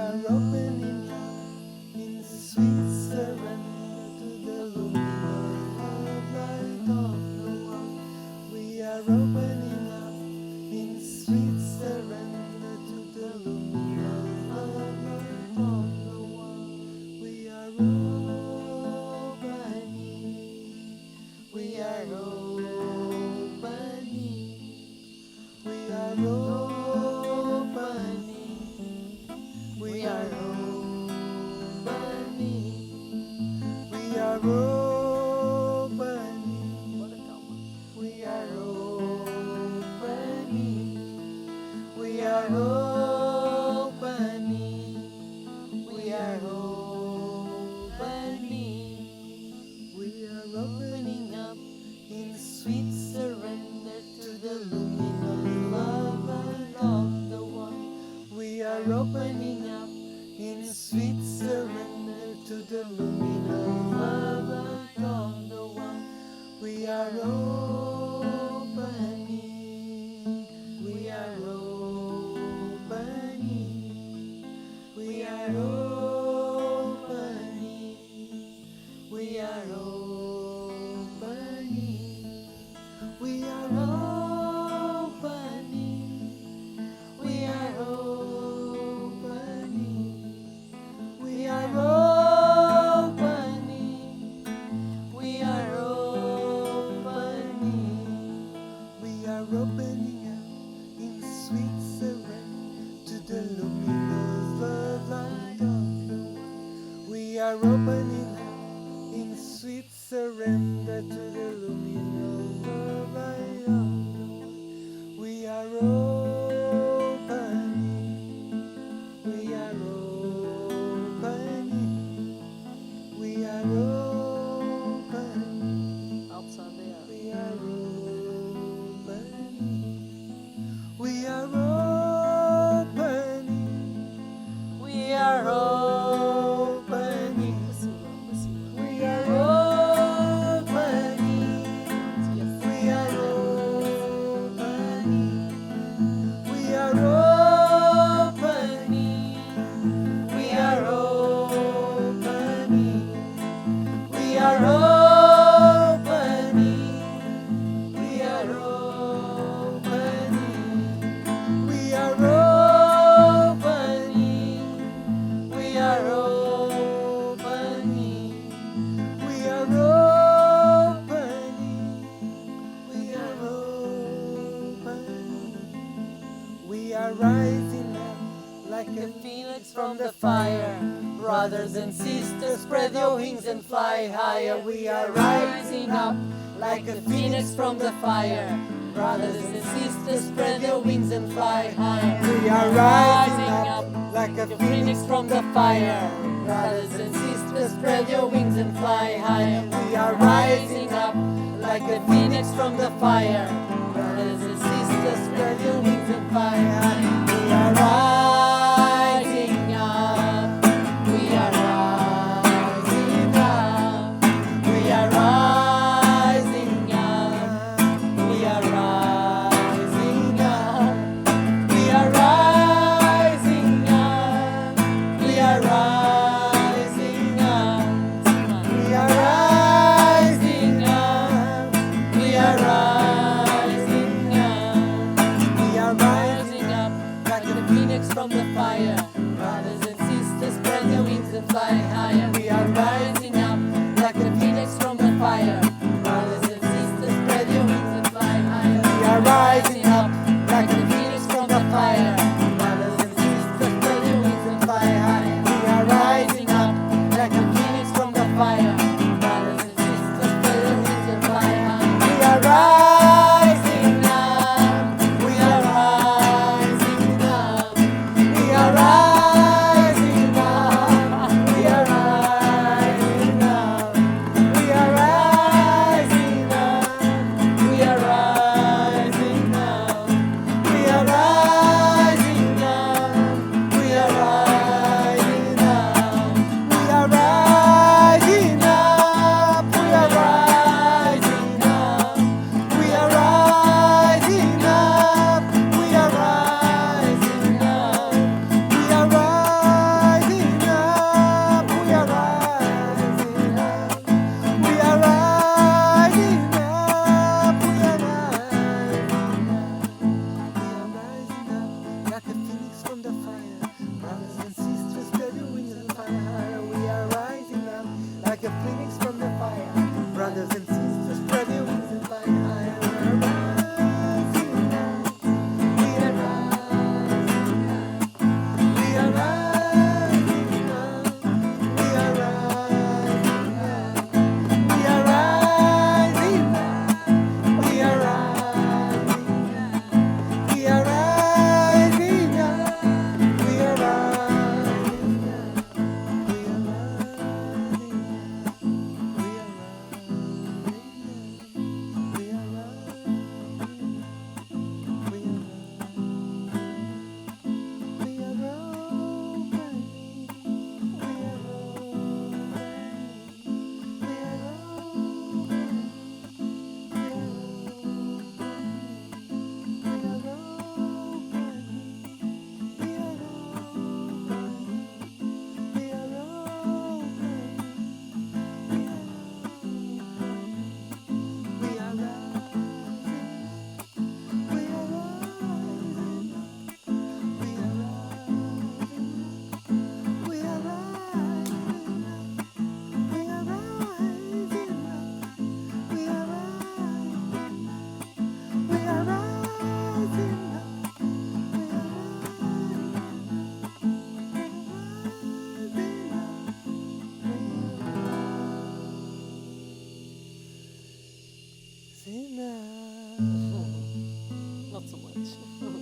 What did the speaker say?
are opening up in sweet surrender to the luminous light of the one. We are opening up in sweet surrender to the luminous light of the one. We are opening. We are opening. We are opening. We are opening. We are opening. We are opening. We are opening. We are opening. We are opening up in sweet surrender to the luminous love of the one. We are opening up in sweet surrender to the luminous love of the one. We are opening. We are opening. We are opening. We are opening. We are opening. We are opening. We are opening. We are opening. We are opening up in sweet surrender to the luminous love light of the one. We are opening up in sweet surrender to the luminous love light of the one. We are opening. We are opening. We are opening. Outside there. We are opening. We are opening. We are opening. We are opening. We are opening. We are opening. We are opening. We are opening. We are opening. We are opening. We are opening. We are opening. We are opening. We are rising up like a phoenix from the fire. Brothers and sisters, spread your wings and fly higher. We are rising up like a phoenix from the fire. Brothers and sisters, spread your wings and fly higher. We are rising up like a phoenix from the fire. Brothers and sisters, spread your wings and fly higher. We are rising up like a phoenix from the fire. Brothers and sisters, spread your wings and fly higher. We are rising up. We are rising up. We are rising up. We are rising up. We are rising up. We are rising up. We are rising up. We are rising up. We are rising up like the phoenix from the fire. Brothers and sisters, spread your wings and fly higher. We are rising up like the phoenix from the fire. Brothers and sisters, spread your wings and fly higher. We are rising up like the phoenix from the fire. Brothers and sisters, spread your wings and fly higher. We are rising up like the phoenix from the fire. Brothers and sisters, spread your wings and fly higher. We are rising up. We are rising up. We are rising up. We are much.